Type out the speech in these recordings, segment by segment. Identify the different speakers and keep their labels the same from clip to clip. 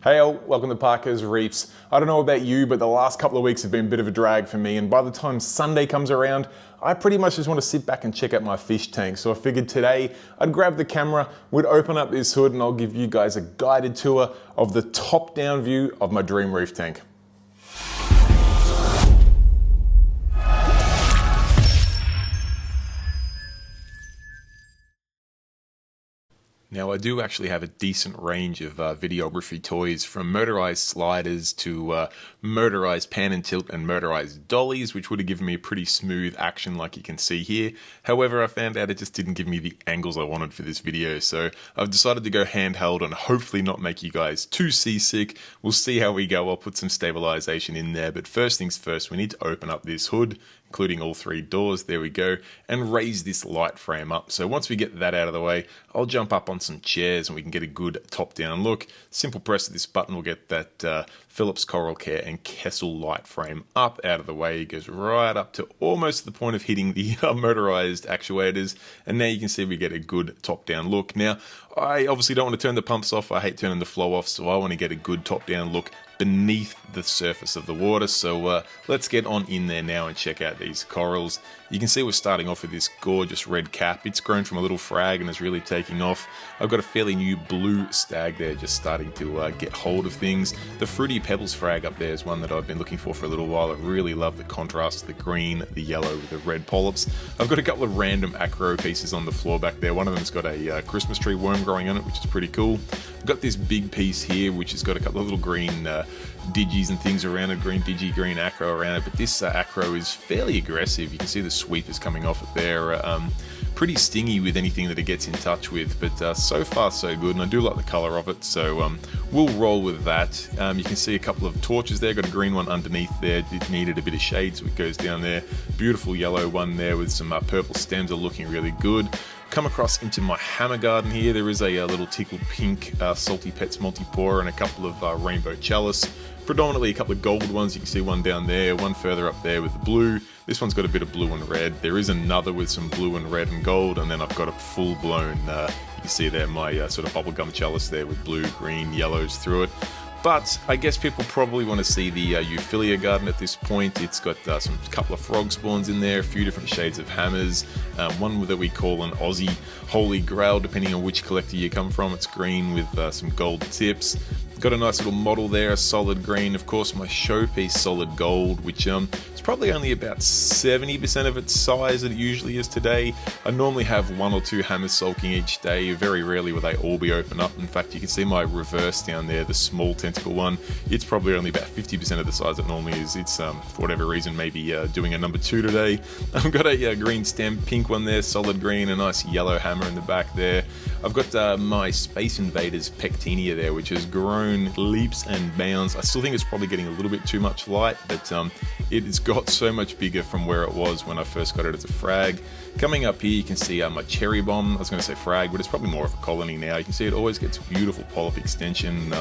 Speaker 1: Hey all, welcome to Parker's Reefs. I don't know about you, but the last couple of weeks have been a bit of a drag for me, and by the time Sunday comes around, I pretty much just want to sit back and check out my fish tank. So I figured today I'd grab the camera, we'd open up this hood, and I'll give you guys a guided tour of the top-down view of my dream reef tank. Now I do actually have a decent range of videography toys, from motorized sliders to motorized pan and tilt and motorized dollies, which would have given me a pretty smooth action like you can see here. However, I found out it just didn't give me the angles I wanted for this video, so I've decided to go handheld and hopefully not make you guys too seasick. We'll see how we go. I'll put some stabilization in there, but first things first, we need to open up this hood, including all three doors, there we go, and raise this light frame up. So once we get that out of the way, I'll jump up on some chairs and we can get a good top-down look. Simple press of this button will get that Phillips Coral Care and Kessel light frame up out of the way. It goes right up to almost the point of hitting the motorized actuators, and now you can see we get a good top-down look. Now, I obviously don't want to turn the pumps off. I hate turning the flow off, so I want to get a good top-down look beneath the surface of the water. So let's get on in there now and check out these corals. You can see we're starting off with this gorgeous red cap. It's grown from a little frag and is really taking off. I've got a fairly new blue stag there just starting to get hold of things. The Fruity Pebbles frag up there is one that I've been looking for a little while. I really love the contrast, the green, the yellow with the red polyps. I've got a couple of random acro pieces on the floor back there. One of them's got a Christmas tree worm growing on it, which is pretty cool. I've got this big piece here which has got a couple of little green digis and things around it, green digi, green acro around it, but this acro is fairly aggressive. You can see the sweepers coming off it there. Pretty stingy with anything that it gets in touch with, but so far so good, and I do like the color of it, so we'll roll with that. You can see a couple of torches there, got a green one underneath there. It needed a bit of shade, so it goes down there. Beautiful yellow one there with some purple stems are looking really good. Come across into my hammer garden here. There is a little tickled pink Salty Pets Montipora and a couple of rainbow chalice. Predominantly a couple of gold ones. You can see one down there, one further up there with the blue. This one's got a bit of blue and red. There is another with some blue and red and gold, and then I've got a full-blown, you can see there my sort of bubblegum chalice there with blue, green, yellows through it. But I guess people probably want to see the Euphilia Garden at this point. It's got some couple of frog spawns in there, a few different shades of hammers, one that we call an Aussie Holy Grail, depending on which collector you come from. It's green with some gold tips. Got a nice little model there, a solid green. Of course, my showpiece solid gold, which is probably only about 70% of its size that it usually is today. I normally have one or two hammers sulking each day. Very rarely will they all be open up. In fact, you can see my reverse down there, the small tentacle one. It's probably only about 50% of the size it normally is. It's, for whatever reason, maybe doing a number 2 today. I've got a green stem, pink one there, solid green, a nice yellow hammer in the back there. I've got my Space Invaders Pectinia there, which has grown leaps and bounds. I still think it's probably getting a little bit too much light, but it has got so much bigger from where it was when I first got it as a frag. Coming up here, you can see my cherry bomb. I was going to say frag, but it's probably more of a colony now. You can see it always gets beautiful polyp extension.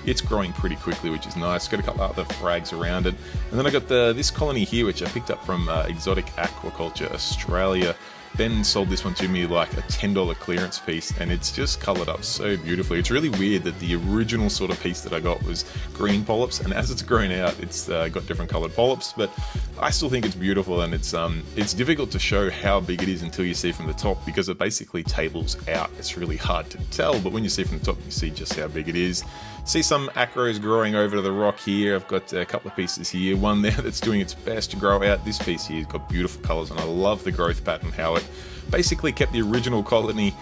Speaker 1: It's growing pretty quickly, which is nice. Got a couple other frags around it. And then I got this colony here, which I picked up from Exotic Aquaculture Australia. Ben sold this one to me like a $10 clearance piece, and it's just coloured up so beautifully. It's really weird that the original sort of piece that I got was green polyps, and as it's grown out, it's got different coloured polyps, but I still think it's beautiful, and it's difficult to show how big it is until you see from the top, because it basically tables out. It's really hard to tell, but when you see from the top, you see just how big it is. See some acros growing over to the rock here. I've got a couple of pieces here. One there that's doing its best to grow out. This piece here has got beautiful colours, and I love the growth pattern, how it basically kept the original colony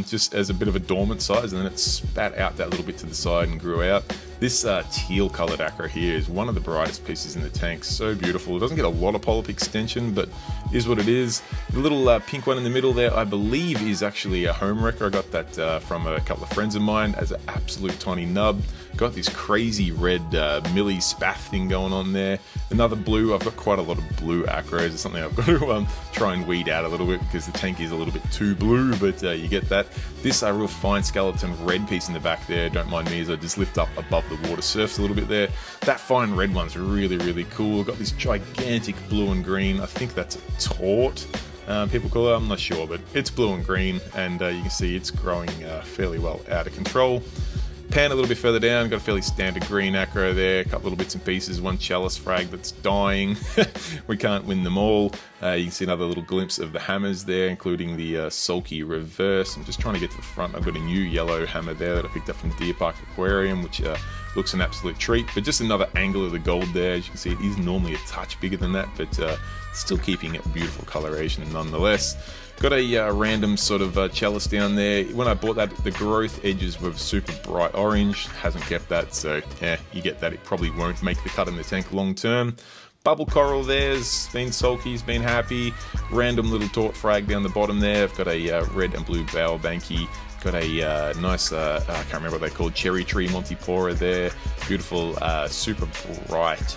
Speaker 1: just as a bit of a dormant size, and then it spat out that little bit to the side and grew out. This teal coloured acro here is one of the brightest pieces in the tank. So beautiful. It doesn't get a lot of polyp extension, but is what it is. The little pink one in the middle there, I believe, is actually a home wrecker. I got that from a couple of friends of mine as an absolute tiny nub. Got this crazy red Millie Spath thing going on there. Another blue. I've got quite a lot of blue acros. It's something I've got to try and weed out a little bit, because the tank is a little bit too blue, but you get that. This real fine skeleton red piece in the back there, don't mind me as I just lift up above the water surface a little bit there. That fine red one's really, really cool. Got this gigantic blue and green. I think that's a tort. People call it, I'm not sure, but it's blue and green, and you can see it's growing fairly well out of control. Pan a little bit further down, got a fairly standard green acro there, a couple little bits and pieces, one chalice frag that's dying. We can't win them all. You can see another little glimpse of the hammers there, including the sulky reverse. I'm just trying to get to the front. I've got a new yellow hammer there that I picked up from Deer Park Aquarium, which looks an absolute treat. But just another angle of the gold there. As you can see, it is normally a touch bigger than that, but still keeping it beautiful coloration nonetheless. Got a random sort of chalice down there. When I bought that, the growth edges were super bright orange. Hasn't kept that, so yeah, you get that. It probably won't make the cut in the tank long term. Bubble coral there's been sulky, he's been happy. Random little taut frag down the bottom there. I've got a red and blue bower banky. Got a nice, I can't remember what they're called, cherry tree Montipora there. Beautiful, super bright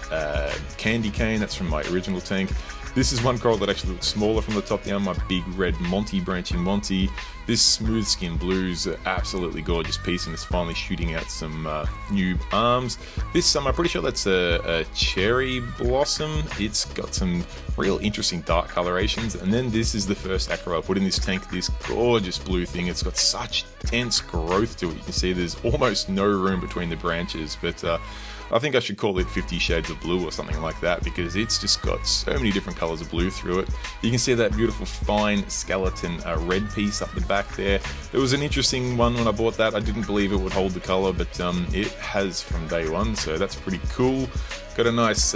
Speaker 1: candy cane. That's from my original tank. This is one coral that actually looks smaller from the top down, my big red Monty, branching Monty. This smooth skin blue's an absolutely gorgeous piece, and it's finally shooting out some new arms. This I'm pretty sure that's a cherry blossom. It's got some real interesting dark colorations. And then this is the first acro I put in this tank, this gorgeous blue thing. It's got such dense growth to it. You can see there's almost no room between the branches, but I think I should call it 50 Shades of Blue or something like that, because it's just got so many different colors of blue through it. You can see that beautiful fine skeleton red piece up the back there. It was an interesting one when I bought that. I didn't believe it would hold the color, but it has from day one, so that's pretty cool. Got a nice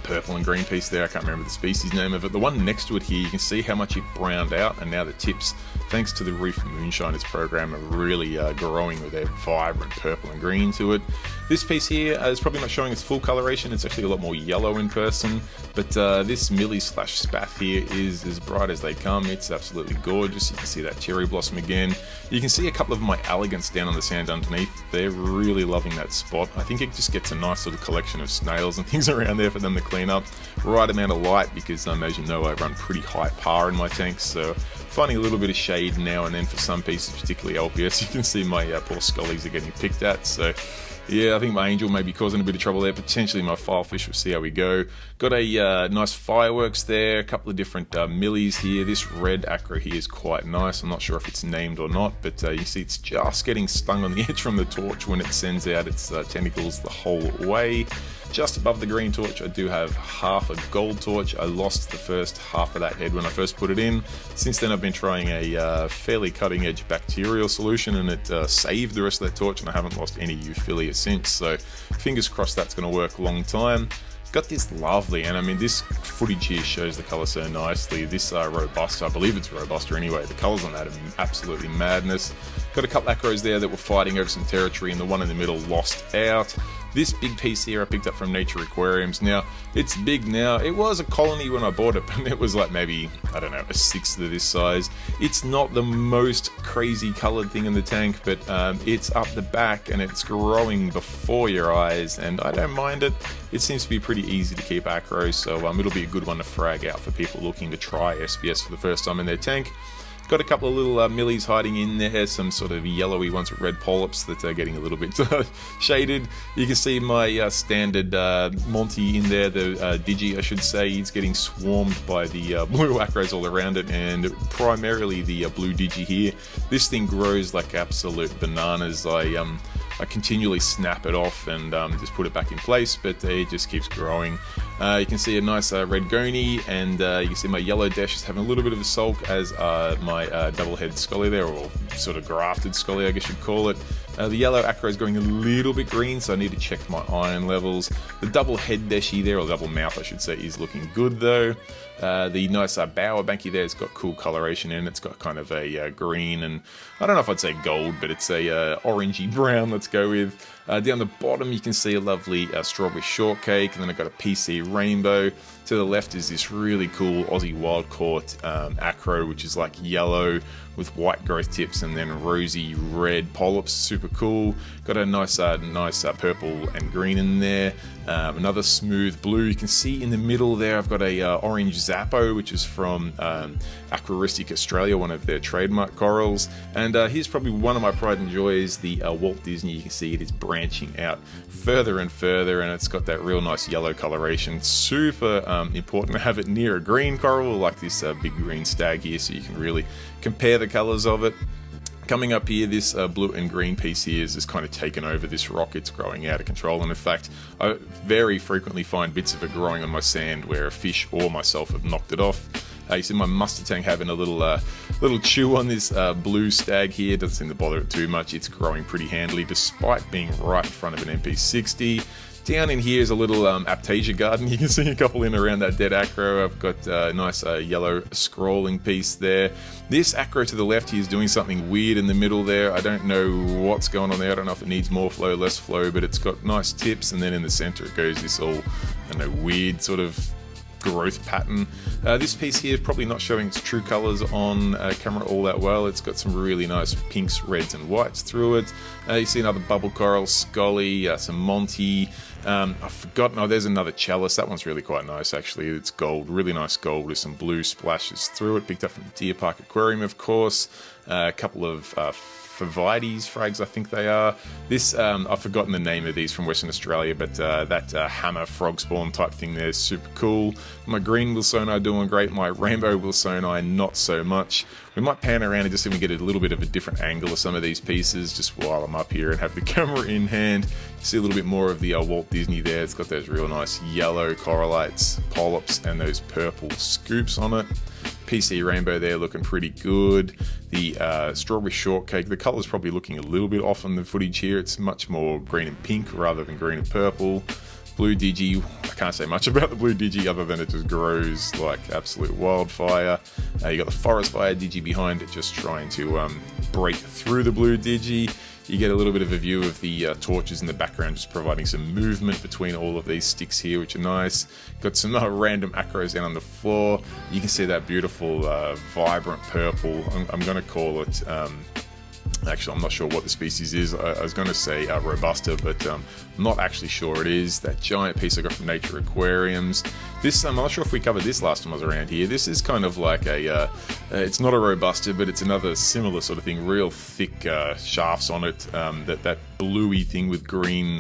Speaker 1: purple and green piece there. I can't remember the species name of it. The one next to it here, you can see how much it browned out, and now the tips, thanks to the Reef Moonshiners program, are really growing with their vibrant purple and green to it. This piece here is probably not showing its full coloration. It's actually a lot more yellow in person, but this Millie slash Spath here is as bright as they come. It's absolutely gorgeous. You can see that cherry blossom again. You can see a couple of my elegants down on the sand underneath. They're really loving that spot. I think it just gets a nice little collection of snails and things around there for them to clean up. Right amount of light, because as you know, I run pretty high power in my tanks, so finding a little bit of shade now and then for some pieces, particularly LPS. You can see my poor scullies are getting picked at, so yeah, I think my angel may be causing a bit of trouble there. Potentially my filefish, we'll see how we go. Got a nice fireworks there, a couple of different millies here. This red acro here is quite nice. I'm not sure if it's named or not, but you see it's just getting stung on the edge from the torch when it sends out its tentacles the whole way. Just above the green torch, I do have half a gold torch. I lost the first half of that head when I first put it in. Since then, I've been trying a fairly cutting-edge bacterial solution, and it saved the rest of that torch, and I haven't lost any Euphilia since. So fingers crossed that's going to work a long time. Got this lovely, and I mean this footage here shows the colour so nicely. This Robusta, I believe it's Robusta anyway, the colours on that are absolutely madness. Got a couple acros there that were fighting over some territory, and the one in the middle lost out. This big piece here I picked up from Nature Aquariums. Now, it's big now. It was a colony when I bought it, but it was like maybe, I don't know, a sixth of this size. It's not the most crazy coloured thing in the tank, but it's up the back and it's growing before your eyes, and I don't mind it. It seems to be pretty easy to keep acro, so it'll be a good one to frag out for people looking to try SPS for the first time in their tank. Got a couple of little millies hiding in there, some sort of yellowy ones with red polyps that are getting a little bit shaded. You can see my standard Monty in there, the Digi I should say. He's getting swarmed by the blue acros all around it, and primarily the blue Digi here. This thing grows like absolute bananas. I continually snap it off and just put it back in place, but it just keeps growing. You can see a nice red goni, and you can see my yellow dash is having a little bit of a sulk, as my double-head scully there, or sort of grafted scully I guess you'd call it. The yellow acro is going a little bit green, so I need to check my iron levels. The double head deshi there, or double mouth I should say, is looking good though. The nice bower banky there has got cool coloration in it. It's got kind of a green, and I don't know if I'd say gold, but it's a orangey brown, let's go with. Down the bottom you can see a lovely strawberry shortcake, and then I've got a PC rainbow. To the left is this really cool Aussie wild caught acro, which is like yellow with white growth tips and then rosy red polyps. Super cool. Got a nice purple and green in there. Another smooth blue. You can see in the middle there I've got a orange Zappo, which is from Aquaristic Australia, one of their trademark corals. And here's probably one of my pride and joys, the Walt Disney. You can see it is branching out further and further, and it's got that real nice yellow coloration. Super important to have it near a green coral like this big green stag here, so you can really compare the colors of it. Coming up here, this blue and green piece here is just kind of taken over this rock. It's growing out of control, and in fact, I very frequently find bits of it growing on my sand where a fish or myself have knocked it off. You see my mustard tank having a little chew on this blue stag here. Doesn't seem to bother it too much. It's growing pretty handily despite being right in front of an MP60. Down in here is a little Aptasia garden. You can see a couple in around that dead acro. I've got a nice yellow scrolling piece there. This acro to the left here is doing something weird in the middle there. I don't know what's going on there. I don't know if it needs more flow, less flow, but it's got nice tips, and then in the center it goes this all, I don't know, weird sort of growth pattern. This piece here is probably not showing its true colors on camera all that well. It's got some really nice pinks, reds and whites through it. You see another bubble coral, scully, some Monty. I've forgotten, oh, there's another chalice. That one's really quite nice actually. It's gold, really nice gold with some blue splashes through it. Picked up from Deer Park Aquarium, of course. A couple of Favites frags, I think they are. This, I've forgotten the name of these from Western Australia, but that hammer frog spawn type thing there is super cool. My green Wilsoni doing great, my rainbow Wilsoni not so much. We might pan around and just see if we get a little bit of a different angle of some of these pieces just while I'm up here and have the camera in hand. You see a little bit more of the Walt Disney there. It's got those real nice yellow coralites, polyps, and those purple scoops on it. PC rainbow there looking pretty good. The strawberry shortcake, the color's probably looking a little bit off on the footage here. It's much more green and pink rather than green and purple. Blue digi, I can't say much about the blue digi other than it just grows like absolute wildfire. You got the forest fire digi behind it just trying to break through the blue digi. You get a little bit of a view of the torches in the background, just providing some movement between all of these sticks here, which are nice. Got some random acros down on the floor. You can see that beautiful, vibrant purple. I'm going to call it, actually, I'm not sure what the species is. I was going to say Robusta, but I'm not actually sure it is. That giant piece I got from Nature Aquariums. This, I'm not sure if we covered this last time I was around here. This is kind of like a, it's not a Robusta, but it's another similar sort of thing. Real thick shafts on it. That bluey thing with green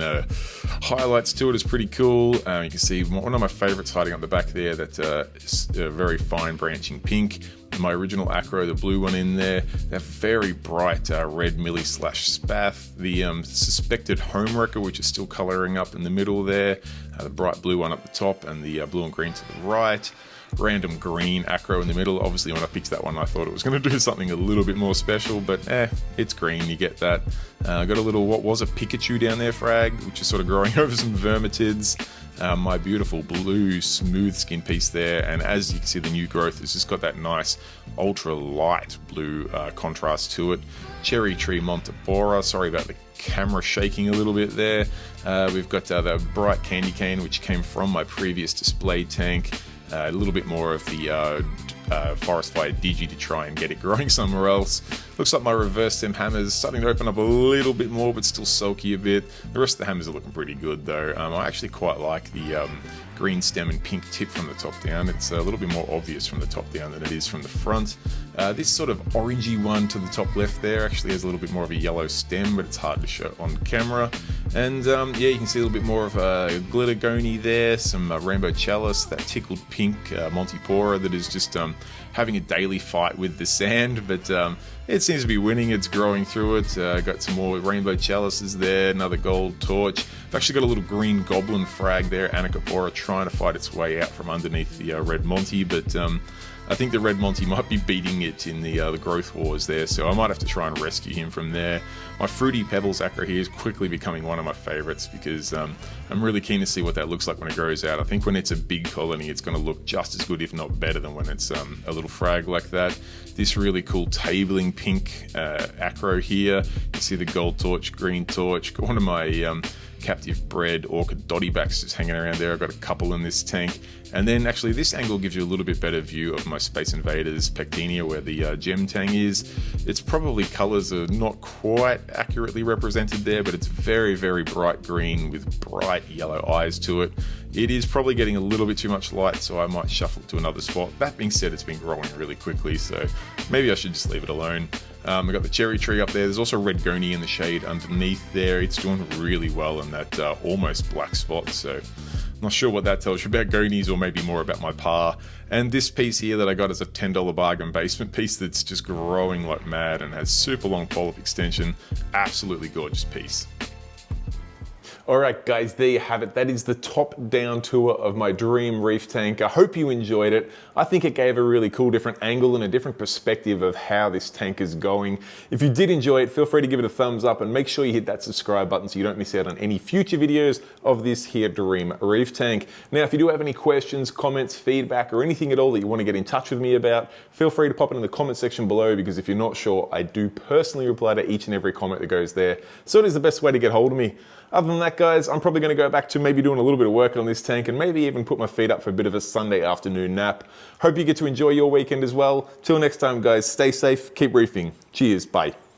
Speaker 1: highlights to it is pretty cool. You can see one of my favorites hiding up the back there. That's a very fine branching pink. My original acro, the blue one in there, that very bright red millie slash spath, the suspected home wrecker, which is still colouring up in the middle there, the bright blue one up the top, and the blue and green to the right. Random green acro in the middle. Obviously when I picked that one I thought it was going to do something a little bit more special, but it's green, you get that. Got a little, what was a Pikachu down there frag, which is sort of growing over some vermitids. My beautiful blue smooth skin piece there, and as you can see the new growth has just got that nice ultra light blue contrast to it. Cherry tree Montipora, sorry about the camera shaking a little bit there. We've got the bright candy cane which came from my previous display tank. A little bit more of the forest fire digi to try and get it growing somewhere else. Looks like my reverse stem hammer is starting to open up a little bit more, but still sulky a bit. The rest of the hammers are looking pretty good though. I actually quite like the green stem and pink tip from the top down. It's a little bit more obvious from the top down than it is from the front. This sort of orangey one to the top left there actually has a little bit more of a yellow stem, but it's hard to show on camera. And yeah, you can see a little bit more of a glitter goni there, some rainbow chalice, that tickled pink Montipora that is just having a daily fight with the sand, but it seems to be winning. It's growing through it. Got some more rainbow chalices there, another gold torch. I've actually got a little green goblin frag there, Anacorpora, trying to fight its way out from underneath the red Monty, but I think the red Monty might be beating it in the growth wars there, so I might have to try and rescue him from there. My Fruity Pebbles acro here is quickly becoming one of my favorites because I'm really keen to see what that looks like when it grows out. I think when it's a big colony, it's going to look just as good, if not better, than when it's a little frag like that. This really cool tabling pink acro here. You see the gold torch, green torch. Got one of my captive bred orchid dottybacks just hanging around there. I've got a couple in this tank. And then actually this angle gives you a little bit better view of my Space Invaders Pectinia, where the gem tang is. It's probably colors are not quite accurately represented there, but it's very, very bright green with bright yellow eyes to it. It is probably getting a little bit too much light, so I might shuffle it to another spot. That being said, it's been growing really quickly, so maybe I should just leave it alone. We've got the cherry tree up there. There's also red goni in the shade underneath there. It's doing really well in that almost black spot, so Not sure what that tells you about Goonies or maybe more about my pa. And this piece here that I got is a $10 bargain basement piece that's just growing like mad and has super long polyp extension. Absolutely gorgeous piece. Alright guys, there you have it. That is the top-down tour of my dream reef tank. I hope you enjoyed it. I think it gave a really cool different angle and a different perspective of how this tank is going. If you did enjoy it, feel free to give it a thumbs up and make sure you hit that subscribe button so you don't miss out on any future videos of this here dream reef tank. Now, if you do have any questions, comments, feedback, or anything at all that you want to get in touch with me about, feel free to pop it in the comment section below, because if you're not sure, I do personally reply to each and every comment that goes there. So it is the best way to get hold of me. Other than that, guys, I'm probably going to go back to maybe doing a little bit of work on this tank and maybe even put my feet up for a bit of a Sunday afternoon nap. Hope you get to enjoy your weekend as well. Till next time, guys, stay safe, keep reefing. Cheers, bye.